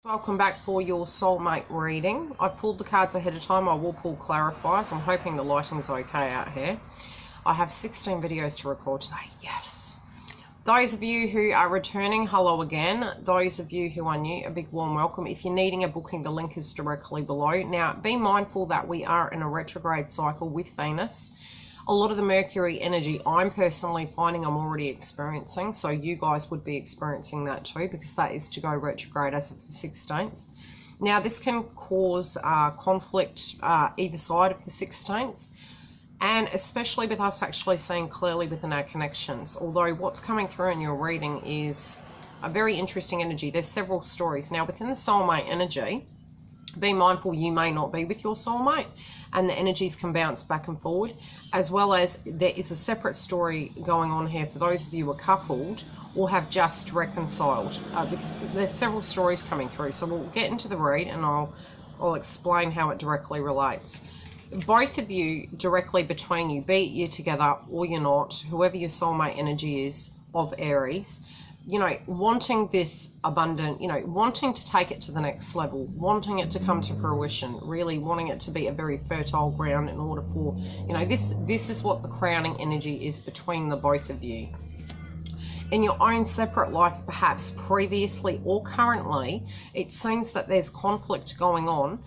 Welcome back for your soulmate reading. I've pulled the cards ahead of time. I will pull clarifiers. I'm hoping the lighting's okay out here. I have 16 videos to record today. Yes. Those of you who are returning, hello again. Those of you who are new, a big warm welcome. If you're needing a booking, the link is directly below. Now, be mindful that we are in a retrograde cycle with Venus. A lot of the Mercury energy I'm personally finding I'm already experiencing, so you guys would be experiencing that too, because that is to go retrograde as of the 16th. Now, this can cause conflict either side of the 16th, and especially with us actually seeing clearly within our connections. Although what's coming through in your reading is a very interesting energy. There's several stories. Now, within the soulmate energy, be mindful you may not be with your soulmate, and the energies can bounce back and forward, as well as there is a separate story going on here for those of you who are coupled or have just reconciled, because there's several stories coming through. So we'll get into the read and I'll explain how it directly relates. Both of you directly between you, be it you're together or you're not, whoever your soulmate energy is of Aries, you know, wanting this abundant, you know, wanting to take it to the next level, wanting it to come to fruition, really wanting it to be a very fertile ground in order for, you know, this is what the crowning energy is between the both of you. In your own separate life, perhaps previously or currently, it seems that there's conflict going on,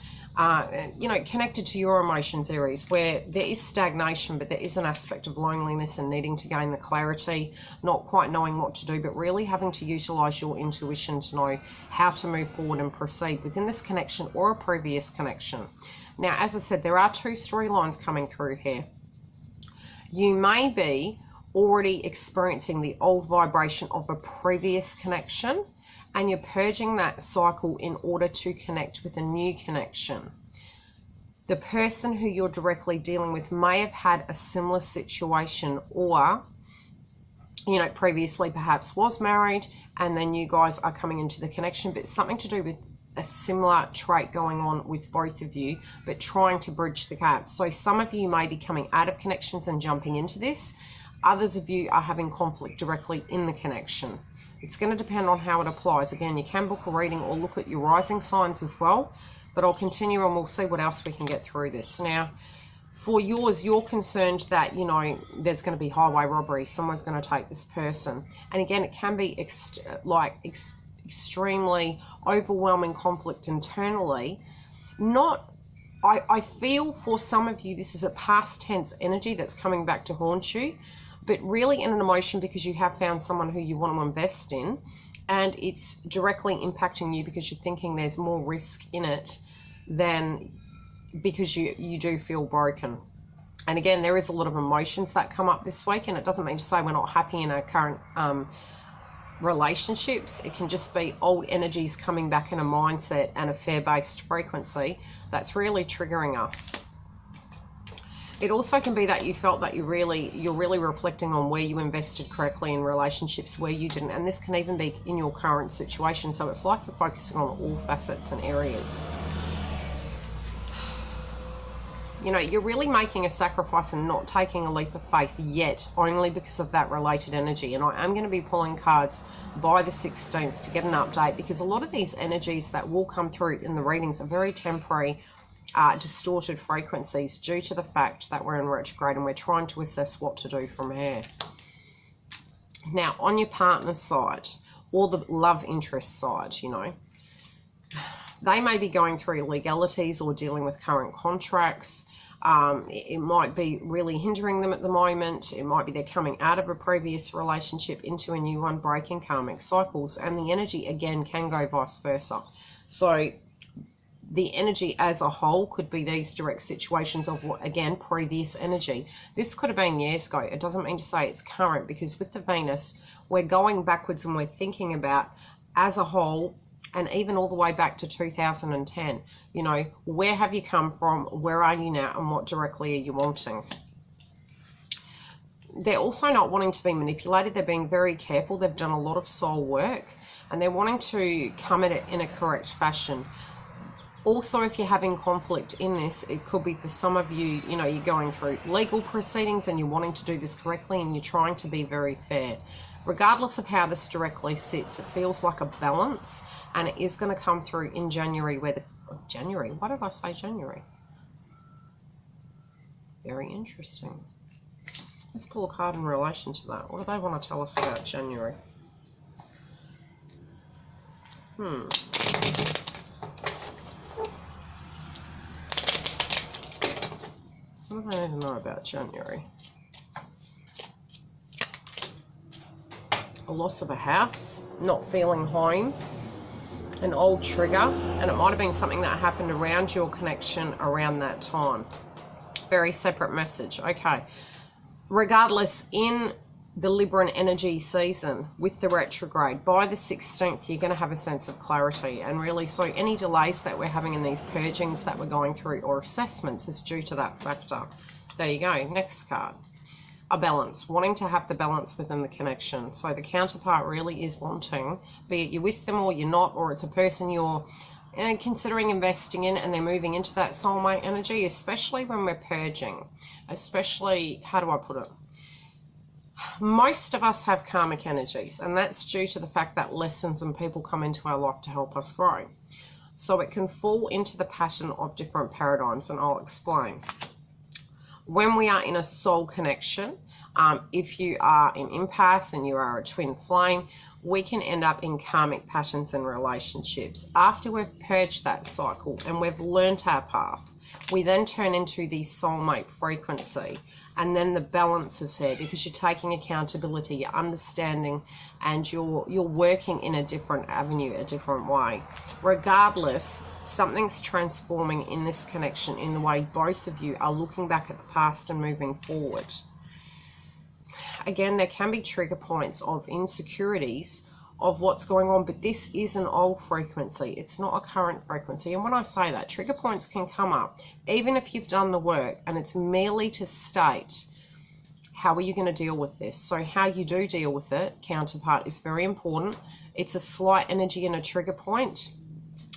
you know, connected to your emotions, Aries, where there is stagnation, but there is an aspect of loneliness and needing to gain the clarity, not quite knowing what to do, but really having to utilize your intuition to know how to move forward and proceed within this connection or a previous connection. Now, as I said, there are two storylines coming through here. You may be already experiencing the old vibration of a previous connection, and you're purging that cycle in order to connect with a new connection. The person who you're directly dealing with may have had a similar situation, or, you know, previously perhaps was married, and then you guys are coming into the connection, but something to do with a similar trait going on with both of you, but trying to bridge the gap. So some of you may be coming out of connections and jumping into this. Others of you are having conflict directly in the connection. It's going to depend on how it applies. Again, you can book a reading or look at your rising signs as well, but I'll continue and we'll see what else we can get through this. Now, for yours, you're concerned that, you know, there's going to be highway robbery. Someone's going to take this person. And again, it can be extremely overwhelming conflict internally. I feel for some of you, this is a past tense energy that's coming back to haunt you, but really in an emotion because you have found someone who you want to invest in, and it's directly impacting you because you're thinking there's more risk in it than because you do feel broken. And again, there is a lot of emotions that come up this week, and it doesn't mean to say we're not happy in our current relationships. It can just be old energies coming back in a mindset and a fear-based frequency that's really triggering us. It also can be that you felt that you're really reflecting on where you invested correctly in relationships, where you didn't, and this can even be in your current situation. So it's like you're focusing on all facets and areas. You know, you're really making a sacrifice and not taking a leap of faith yet, only because of that related energy. And I am going to be pulling cards by the 16th to get an update, because a lot of these energies that will come through in the readings are very temporary, distorted frequencies due to the fact that we're in retrograde and we're trying to assess what to do from here. Now, on your partner's side or the love interest side, you know, they may be going through legalities or dealing with current contracts. It might be really hindering them at the moment. It might be they're coming out of a previous relationship into a new one, breaking karmic cycles, and the energy again can go vice versa. So the energy as a whole could be these direct situations of, again, previous energy. This could have been years ago. It doesn't mean to say it's current, because with the Venus, we're going backwards and we're thinking about as a whole, and even all the way back to 2010, you know, where have you come from, where are you now, and what directly are you wanting? They're also not wanting to be manipulated. They're being very careful. They've done a lot of soul work, and they're wanting to come at it in a correct fashion. Also, if you're having conflict in this, it could be for some of you, you know, you're going through legal proceedings and you're wanting to do this correctly and you're trying to be very fair. Regardless of how this directly sits, it feels like a balance, and it is going to come through in January, where the January, why did I say January? Very interesting. Let's pull a card in relation to that. What do they want to tell us about January? What do they need to know about January? A loss of a house, not feeling home, an old trigger, and it might have been something that happened around your connection around that time. Very separate message. Okay. Regardless, in the Libran energy season with the retrograde, by the 16th, you're going to have a sense of clarity. And really, so any delays that we're having in these purgings that we're going through or assessments is due to that factor. There you go. Next card. A balance, wanting to have the balance within the connection. So the counterpart really is wanting, be it you're with them or you're not, or it's a person you're considering investing in and they're moving into that soulmate energy, especially when we're purging. Especially, how do I put it? Most of us have karmic energies, and that's due to the fact that lessons and people come into our life to help us grow. So it can fall into the pattern of different paradigms, and I'll explain. When we are in a soul connection, if you are an empath and you are a twin flame, we can end up in karmic patterns and relationships. After we've purged that cycle and we've learnt our path, we then turn into the soulmate frequency, and then the balance is here because you're taking accountability, you're understanding, and you're working in a different avenue, a different way. Regardless, something's transforming in this connection in the way both of you are looking back at the past and moving forward. Again, there can be trigger points of insecurities of what's going on, but this is an old frequency. It's not a current frequency. And when I say that, trigger points can come up even if you've done the work, and it's merely to state, how are you going to deal with this? So how you do deal with it, counterpart, is very important. It's a slight energy and a trigger point.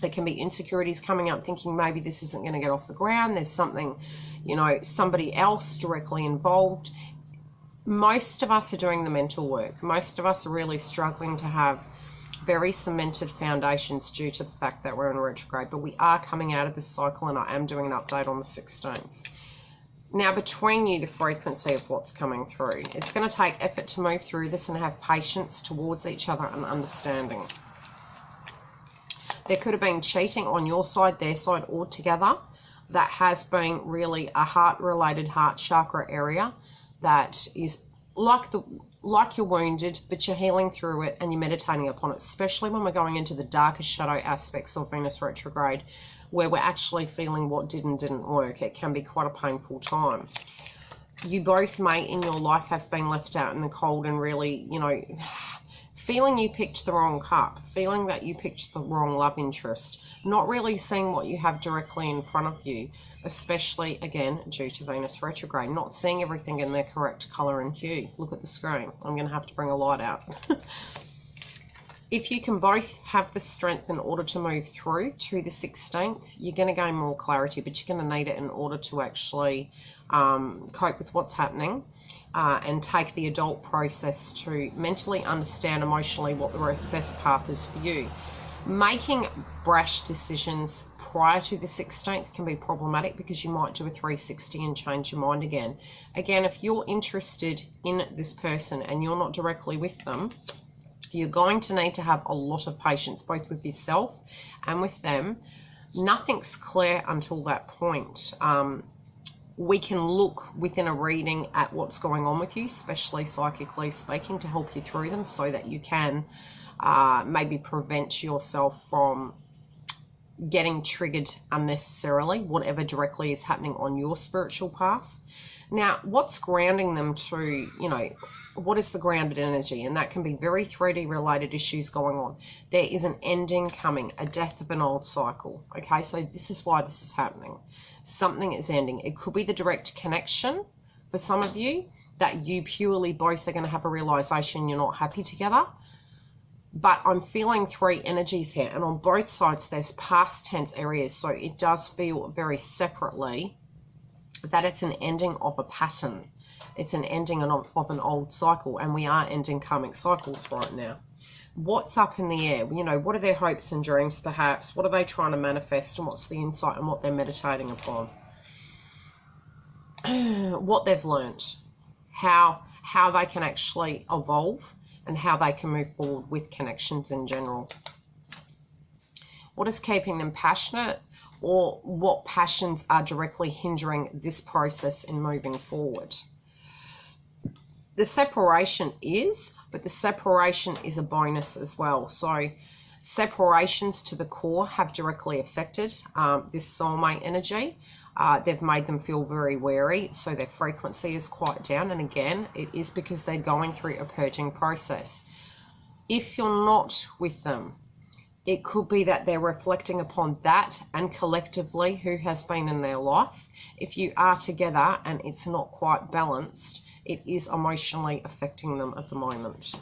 There can be insecurities coming up, thinking maybe this isn't going to get off the ground. There's something, you know, somebody else directly involved. Most of us are doing the mental work. Most of us are really struggling to have very cemented foundations due to the fact that we're in retrograde, but we are coming out of this cycle, and I am doing an update on the 16th. Now, between you, the frequency of what's coming through, it's going to take effort to move through this and have patience towards each other and understanding. There could have been cheating on your side, their side, or together. That has been really a heart-related, heart chakra area that is like you're wounded, but you're healing through it and you're meditating upon it, especially when we're going into the darker shadow aspects of Venus retrograde, where we're actually feeling what did and didn't work. It can be quite a painful time. You both may in your life have been left out in the cold and really, you know, feeling you picked the wrong cup, feeling that you picked the wrong love interest, not really seeing what you have directly in front of you, especially, again, due to Venus retrograde, not seeing everything in their correct color and hue. Look at the screen. I'm going to have to bring a light out. If you can both have the strength in order to move through to the 16th, you're going to gain more clarity, but you're going to need it in order to actually cope with what's happening and take the adult process to mentally understand emotionally what the best path is for you. Making brash decisions prior to the 16th can be problematic because you might do a 360 and change your mind again. Again, if you're interested in this person and you're not directly with them, you're going to need to have a lot of patience, both with yourself and with them. Nothing's clear until that point. We can look within a reading at what's going on with you, especially psychically speaking, to help you through them so that you can maybe prevent yourself from getting triggered unnecessarily, whatever directly is happening on your spiritual path. Now, what's grounding them to, you know, what is the grounded energy? And that can be very 3D related issues going on. There is an ending coming, a death of an old cycle. Okay, so this is why this is happening. Something is ending. It could be the direct connection for some of you, that you purely both are going to have a realization you're not happy together. But I'm feeling three energies here, and on both sides there's past tense areas, so it does feel very separately that it's an ending of a pattern. It's an ending of an old cycle, and we are ending karmic cycles right now. What's up in the air? You know, what are their hopes and dreams, perhaps? What are they trying to manifest, and what's the insight and what they're meditating upon? What they've learnt, how they can actually evolve, and how they can move forward with connections in general. What is keeping them passionate, or what passions are directly hindering this process in moving forward? The separation is, but the separation is a bonus as well. So separations to the core have directly affected this soulmate energy. They've made them feel very wary, so their frequency is quite down. And again, it is because they're going through a purging process. If you're not with them, it could be that they're reflecting upon that and collectively who has been in their life. If you are together and it's not quite balanced, it is emotionally affecting them at the moment.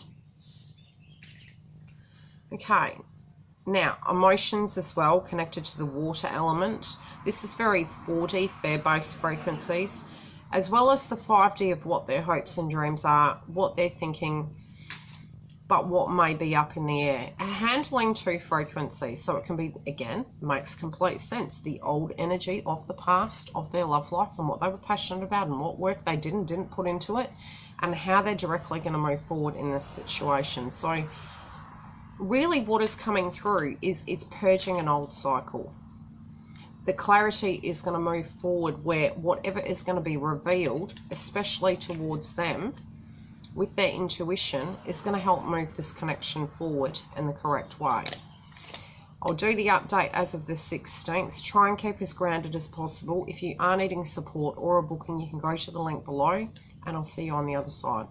Okay, now emotions as well connected to the water element. This is very 4D, fair-based frequencies, as well as the 5D of what their hopes and dreams are, what they're thinking, but what may be up in the air. Handling 2 frequencies, so it can be, again, makes complete sense. The old energy of the past, of their love life, and what they were passionate about, and what work they did and didn't put into it, and how they're directly going to move forward in this situation. So really what is coming through is it's purging an old cycle. The clarity is going to move forward where whatever is going to be revealed, especially towards them, with their intuition, is going to help move this connection forward in the correct way. I'll do the update as of the 16th. Try and keep as grounded as possible. If you are needing support or a booking, you can go to the link below, and I'll see you on the other side.